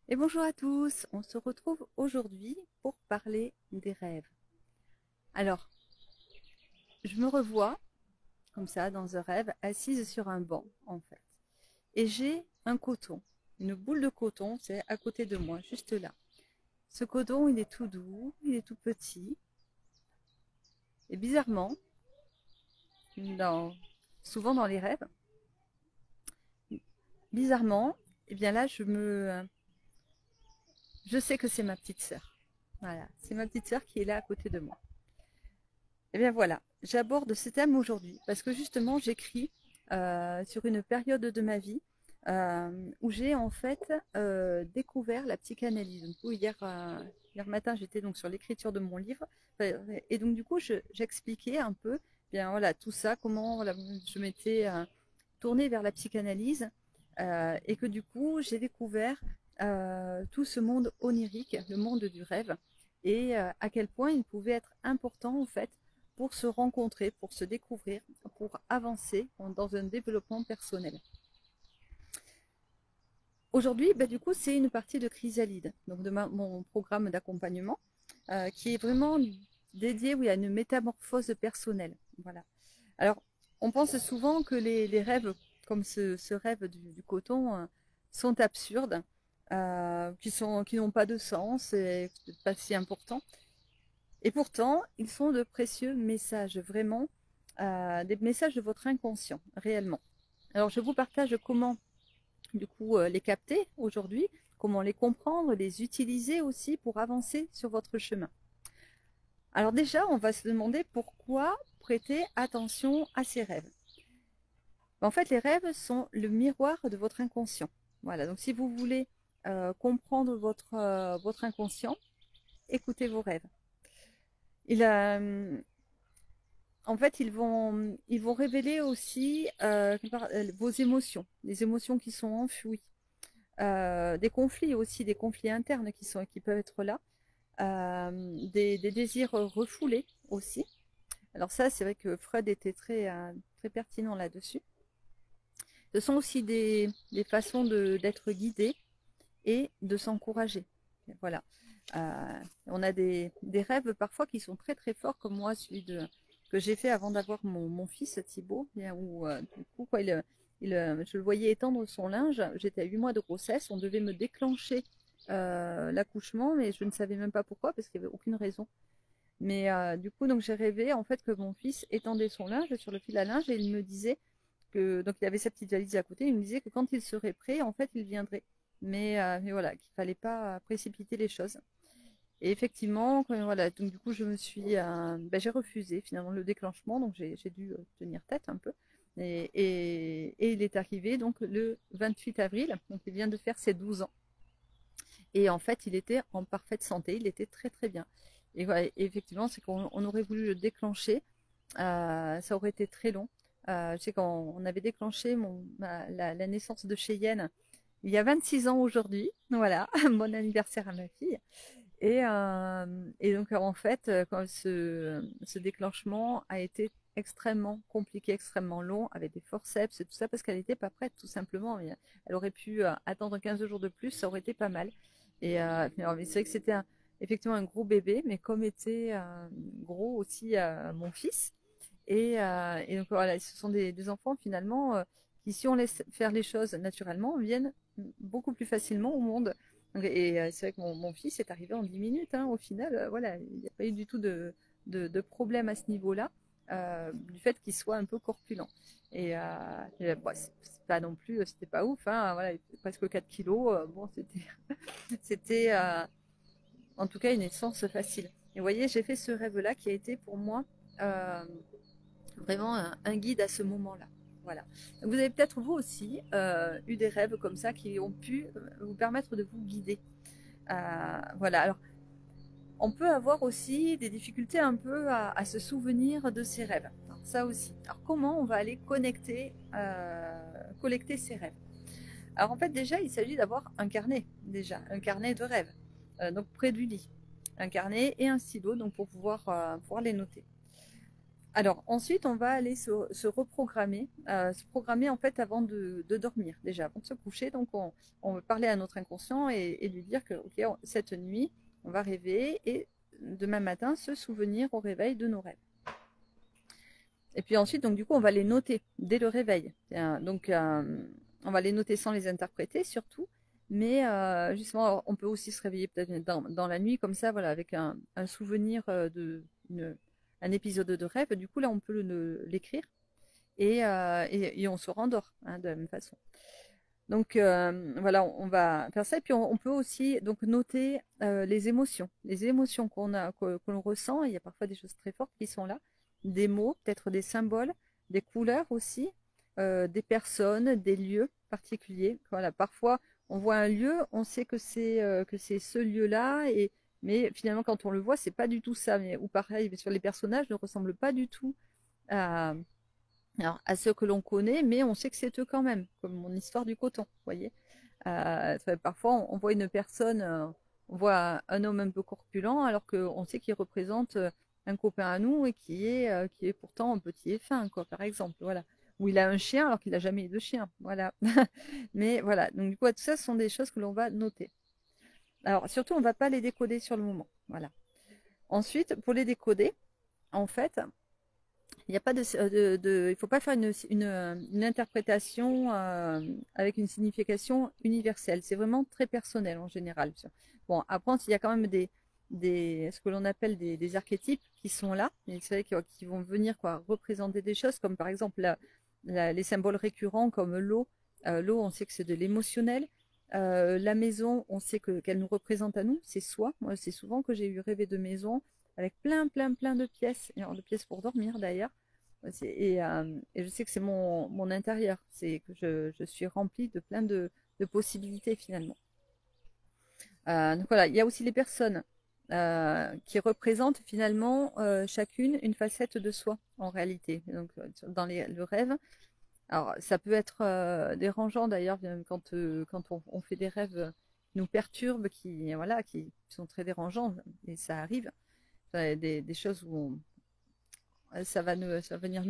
Et bonjour à tous, on se retrouve aujourd'hui pour parler des rêves. Alors, je me revois comme ça dans un rêve, assise sur un banc en fait. Et j'ai un coton, une boule de coton, c'est à côté de moi, juste là. Ce coton, il est tout doux, il est tout petit. Et bizarrement, dans- souvent dans les rêves, bizarrement, eh bien là, je sais que c'est ma petite sœur. Voilà, c'est ma petite sœur qui est là à côté de moi. Eh bien voilà, j'aborde ce thème aujourd'hui parce que justement j'écris sur une période de ma vie où j'ai en fait découvert la psychanalyse. Donc, hier matin j'étais donc sur l'écriture de mon livre et donc du coup j'expliquais un peu bien voilà tout ça, comment voilà, je m'étais tournée vers la psychanalyse et que du coup j'ai découvert tout ce monde onirique, le monde du rêve et à quel point il pouvait être important en fait pour se rencontrer, pour se découvrir, pour avancer dans un développement personnel. Aujourd'hui, bah, du coup, c'est une partie de Chrysalide, donc de mon programme d'accompagnement, qui est vraiment dédié oui, à une métamorphose personnelle. Voilà. Alors, on pense souvent que les rêves, comme ce rêve du coton, sont absurdes, qui n'ont pas de sens et pas si importants. Et pourtant, ils sont de précieux messages, vraiment, des messages de votre inconscient, réellement. Alors, je vous partage comment, du coup, les capter aujourd'hui, comment les comprendre, les utiliser aussi pour avancer sur votre chemin. Alors déjà, on va se demander pourquoi prêter attention à ces rêves. En fait, les rêves sont le miroir de votre inconscient. Voilà, donc si vous voulez comprendre votre inconscient, écoutez vos rêves. Il, En fait, ils vont révéler aussi vos émotions, les émotions qui sont enfouies, des conflits aussi, des conflits internes qui peuvent être là, des désirs refoulés aussi. Alors ça, c'est vrai que Freud était très pertinent là-dessus. Ce sont aussi des façons d'être guidé et de s'encourager. Voilà. On a des rêves parfois qui sont très très forts, comme moi, que j'ai fait avant d'avoir mon fils Thibaut, où du coup, quoi, je le voyais étendre son linge. J'étais à 8 mois de grossesse, on devait me déclencher l'accouchement, mais je ne savais même pas pourquoi, parce qu'il n'y avait aucune raison. Mais du coup, donc j'ai rêvé en fait que mon fils étendait son linge sur le fil à linge et il me disait donc il avait sa petite valise à côté, il me disait que quand il serait prêt, en fait, il viendrait. Mais voilà, qu'il fallait pas précipiter les choses. Et effectivement, voilà, donc du coup, j'ai refusé finalement le déclenchement, donc j'ai dû tenir tête un peu. Et il est arrivé donc le 28 avril, donc il vient de faire ses 12 ans. Et en fait, il était en parfaite santé, il était très très bien. Et, voilà, et effectivement, c'est qu'on aurait voulu le déclencher, ça aurait été très long. Je sais qu'on avait déclenché la naissance de Cheyenne il y a 26 ans aujourd'hui. Voilà, bon anniversaire à ma fille. Et donc, en fait, quand ce déclenchement a été extrêmement compliqué, extrêmement long, avec des forceps et tout ça, parce qu'elle n'était pas prête, tout simplement. Elle aurait pu attendre 15 jours de plus, ça aurait été pas mal. Mais c'est vrai que c'était effectivement un gros bébé, mais comme était gros aussi mon fils. Et donc voilà, ce sont des enfants finalement qui, si on laisse faire les choses naturellement, viennent beaucoup plus facilement au monde. C'est vrai que mon fils est arrivé en 10 minutes, hein, au final, voilà, il n'y a pas eu du tout de problème à ce niveau-là, du fait qu'il soit un peu corpulent. Bon, c'est pas non plus, c'était pas ouf, hein, voilà, il fait presque 4 kilos, bon, c'était en tout cas une naissance facile. Et vous voyez, j'ai fait ce rêve-là qui a été pour moi euh, vraiment un guide à ce moment-là. Voilà. Vous avez peut-être vous aussi eu des rêves comme ça qui ont pu vous permettre de vous guider. Voilà. Alors, on peut avoir aussi des difficultés un peu à se souvenir de ses rêves. Alors, ça aussi. Alors, comment on va aller collecter ses rêves? Alors, en fait, déjà, il s'agit d'avoir un carnet, déjà, un carnet de rêves, donc près du lit, un carnet et un stylo, donc pour pouvoir les noter. Alors ensuite, on va aller se reprogrammer, se programmer en fait avant de dormir, déjà avant de se coucher. Donc on va parler à notre inconscient et lui dire que ok, cette nuit, on va rêver et demain matin se souvenir au réveil de nos rêves. Et puis ensuite, donc du coup, on va les noter dès le réveil. Donc on va les noter sans les interpréter surtout. Mais justement, on peut aussi se réveiller peut-être dans la nuit comme ça, voilà, avec un souvenir un épisode de rêve. Du coup, là, on peut l'écrire et on se rendort de la même façon. Donc voilà, on va faire ça. Et puis on peut aussi donc noter les émotions que l'on ressent. Il y a parfois des choses très fortes qui sont là, des mots, peut-être des symboles, des couleurs aussi, des personnes, des lieux particuliers. Voilà, parfois on voit un lieu, on sait que c'est ce lieu-là, mais finalement quand on le voit, c'est pas du tout ça. Ou pareil, sur les personnages ne ressemblent pas du tout à alors, à ceux que l'on connaît, mais on sait que c'est eux quand même, comme mon histoire du coton, vous voyez. Parfois, on voit une personne, on voit un homme un peu corpulent, alors qu'on sait qu'il représente un copain à nous et qui est pourtant un petit et fin, quoi, par exemple, voilà. Ou il a un chien alors qu'il n'a jamais eu de chien, voilà. Mais voilà, donc du coup, tout ça, ce sont des choses que l'on va noter. Alors, surtout, on ne va pas les décoder sur le moment, voilà. Ensuite, pour les décoder, en fait, il n'y a pas il faut pas faire une interprétation avec une signification universelle. C'est vraiment très personnel en général. Bon, après, il y a quand même ce que l'on appelle des archétypes qui sont là, et c'est vrai qui vont venir quoi, représenter des choses, comme par exemple les symboles récurrents comme l'eau. L'eau, on sait que c'est de l'émotionnel. La maison, on sait qu'elle nous représente à nous, c'est soi. Moi, c'est souvent que j'ai eu rêvé de maison avec plein de pièces, de pièces pour dormir d'ailleurs. Et je sais que c'est mon intérieur, c'est que je suis remplie de plein de possibilités finalement. Donc voilà, il y a aussi les personnes qui représentent finalement chacune une facette de soi en réalité. Donc dans le rêve, alors ça peut être dérangeant d'ailleurs quand on fait des rêves qui nous perturbent, qui sont très dérangeants et ça arrive. Enfin, des choses où ça va venir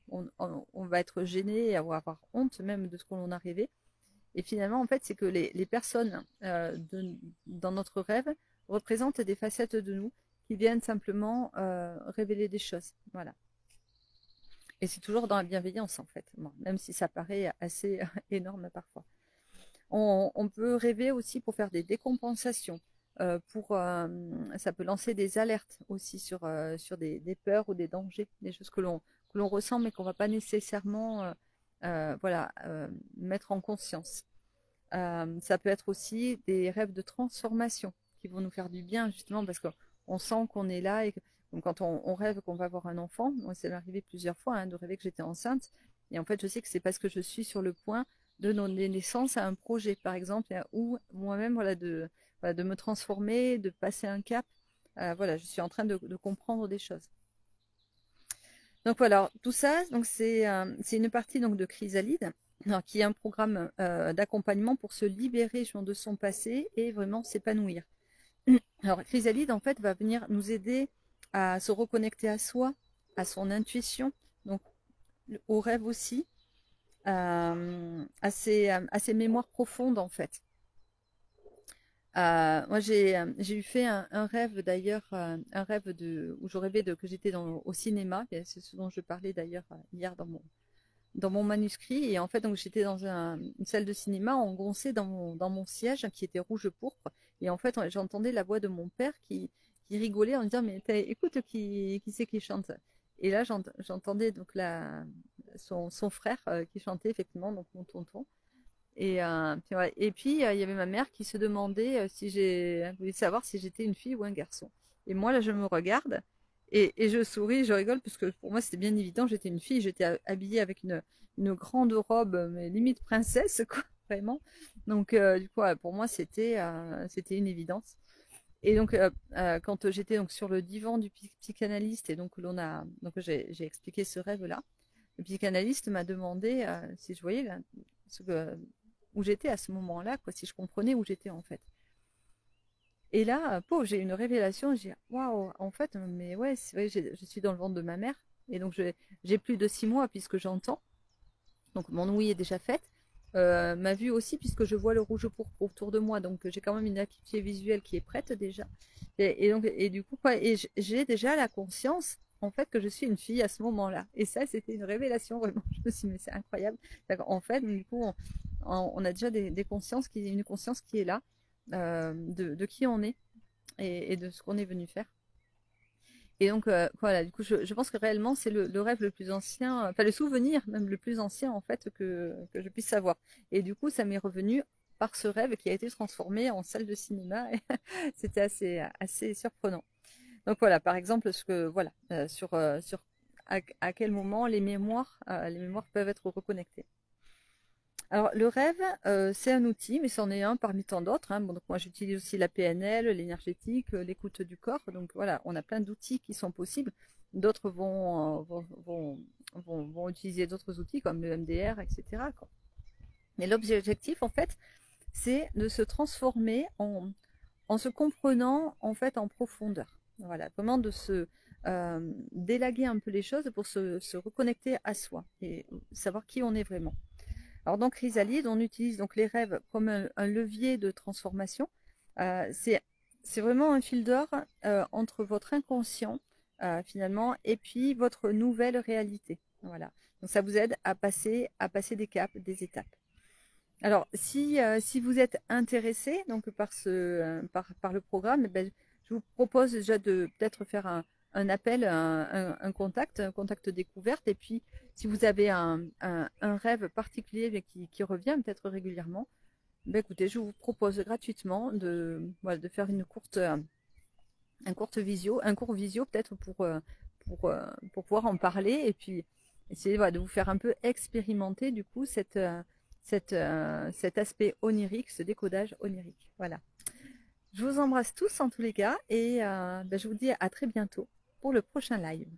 on va être gêné et avoir honte même de ce qu'on a rêvé. Et finalement, en fait, c'est que les personnes dans notre rêve représentent des facettes de nous qui viennent simplement révéler des choses. Voilà. Et c'est toujours dans la bienveillance, en fait, bon, même si ça paraît assez énorme parfois. On peut rêver aussi pour faire des décompensations. Ça peut lancer des alertes aussi sur des peurs ou des dangers, des choses que l'on ressent mais qu'on ne va pas nécessairement mettre en conscience. Ça peut être aussi des rêves de transformation qui vont nous faire du bien justement parce qu'on sent qu'on est là donc quand on rêve qu'on va avoir un enfant, moi ça m'est arrivé plusieurs fois de rêver que j'étais enceinte et en fait je sais que c'est parce que je suis sur le point de donner naissance à un projet par exemple ou moi-même de me transformer, de passer un cap. Voilà, je suis en train de comprendre des choses. Donc voilà, tout ça, donc c'est une partie donc de Chrysalide, alors, qui est un programme d'accompagnement pour se libérer de son passé et vraiment s'épanouir. Alors Chrysalide en fait va venir nous aider à se reconnecter à soi, à son intuition, donc au rêve aussi, à ses mémoires profondes en fait. Moi, j'ai eu fait un rêve d'ailleurs, un rêve où je rêvais que j'étais au cinéma. C'est ce dont je parlais d'ailleurs hier dans mon manuscrit. Et en fait, donc j'étais dans une salle de cinéma engoncée dans mon siège qui était rouge pourpre. Et en fait, j'entendais la voix de mon père qui rigolait en disant mais écoute qui c'est qui chante. Et là, j'entendais donc son frère qui chantait effectivement, donc mon tonton. Et puis, il y avait ma mère qui se demandait elle voulait savoir si j'étais une fille ou un garçon. Et moi, là, je me regarde et je souris, je rigole, parce que pour moi, c'était bien évident, j'étais une fille, j'étais habillée avec une grande robe, mais limite princesse, quoi, vraiment. Donc, du coup, pour moi, c'était une évidence. Et donc, quand j'étais donc sur le divan du psychanalyste, et donc j'ai expliqué ce rêve-là, le psychanalyste m'a demandé si je voyais où j'étais à ce moment-là, quoi, si je comprenais où j'étais en fait. Et là, j'ai eu une révélation, j'ai dit waouh, en fait, mais ouais, c'est vrai, je suis dans le ventre de ma mère. Et donc j'ai plus de 6 mois puisque j'entends. Donc mon ouïe est déjà faite. Ma vue aussi puisque je vois le rouge pourpre autour de moi. Donc j'ai quand même une acuité visuelle qui est prête déjà. Et du coup, quoi, et j'ai déjà la conscience en fait que je suis une fille à ce moment-là. Et ça, c'était une révélation vraiment. Je me suis dit, mais c'est incroyable. En fait, du coup, on a déjà des consciences une conscience qui est là de qui on est et de ce qu'on est venu faire. Et donc, voilà, du coup, je pense que réellement, c'est le rêve le plus ancien, enfin le souvenir même le plus ancien, en fait, que je puisse savoir. Et du coup, ça m'est revenu par ce rêve qui a été transformé en salle de cinéma. Et c'était assez surprenant. Donc voilà, par exemple, voilà, sur à quel moment les mémoires peuvent être reconnectées. Alors, le rêve, c'est un outil, mais c'en est un parmi tant d'autres, hein. Bon, donc moi, j'utilise aussi la PNL, l'énergétique, l'écoute du corps. Donc voilà, on a plein d'outils qui sont possibles. D'autres vont utiliser d'autres outils comme le MDR, etc., quoi. Mais l'objectif, en fait, c'est de se transformer en se comprenant, en fait, en profondeur. Voilà, comment de se délaguer un peu les choses pour se reconnecter à soi et savoir qui on est vraiment. Alors dans Chrysalide, on utilise donc les rêves comme un levier de transformation. C'est vraiment un fil d'or entre votre inconscient finalement et puis votre nouvelle réalité. Voilà. Donc ça vous aide à passer des caps, des étapes. Alors si vous êtes intéressé donc par le programme, eh ben, je vous propose déjà de peut-être faire un appel, un contact découverte. Et puis, si vous avez un rêve particulier qui revient peut-être régulièrement, ben écoutez, je vous propose gratuitement voilà, de faire un court visio peut-être pour pouvoir en parler et puis essayer voilà, de vous faire un peu expérimenter du coup cet aspect onirique, ce décodage onirique. Voilà. Je vous embrasse tous en tous les cas et ben, je vous dis à très bientôt pour le prochain live.